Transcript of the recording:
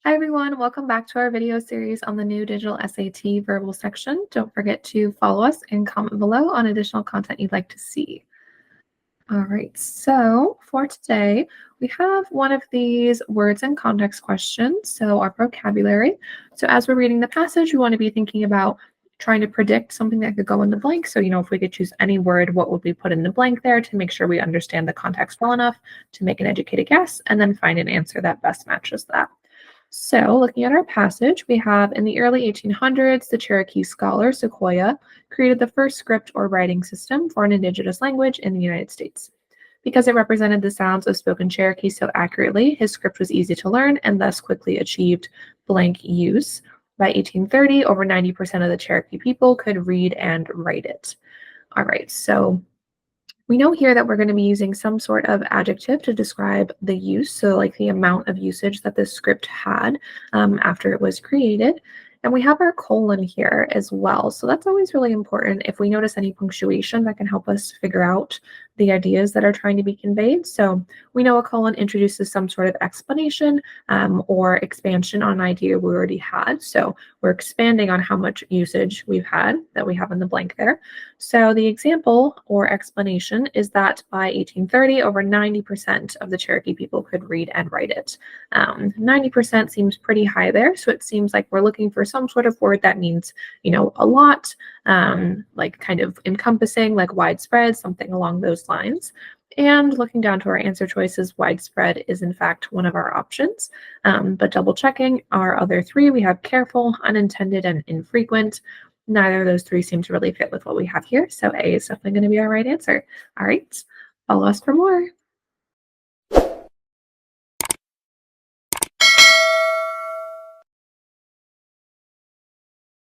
Hi everyone, welcome back to our video series on the new digital SAT verbal section. Don't forget to follow us and comment below on additional content you'd like to see. All right, so for today, we have one of these words and context questions, so our vocabulary. So as we're reading the passage, we want to be thinking about trying to predict something that could go in the blank. So, if we could choose any word, what would we put in the blank there to make sure we understand the context well enough to make an educated guess and then find an answer that best matches that. So, looking at our passage, we have in the early 1800s, the Cherokee scholar Sequoyah created the first script or writing system for an indigenous language in the United States. Because it represented the sounds of spoken Cherokee so accurately, his script was easy to learn and thus quickly achieved blank use. By 1830, over 90% of the Cherokee people could read and write it. All right, so we know here that we're going to be using some sort of adjective to describe the use, so like the amount of usage that this script had after it was created. And we have our colon here as well. So that's always really important. If we notice any punctuation, that can help us figure out the ideas that are trying to be conveyed. So we know a colon introduces some sort of explanation or expansion on an idea we already had. So we're expanding on how much usage we've had that we have in the blank there. So the example or explanation is that by 1830, over 90% of the Cherokee people could read and write it. 90% seems pretty high there. So it seems like we're looking for some sort of word that means, a lot, like kind of encompassing, like widespread, something along those lines. And looking down to our answer choices, widespread is in fact one of our options. But double checking our other three, we have careful, unintended, and infrequent. Neither of those three seem to really fit with what we have here. So A is definitely going to be our right answer. All right, follow us for more.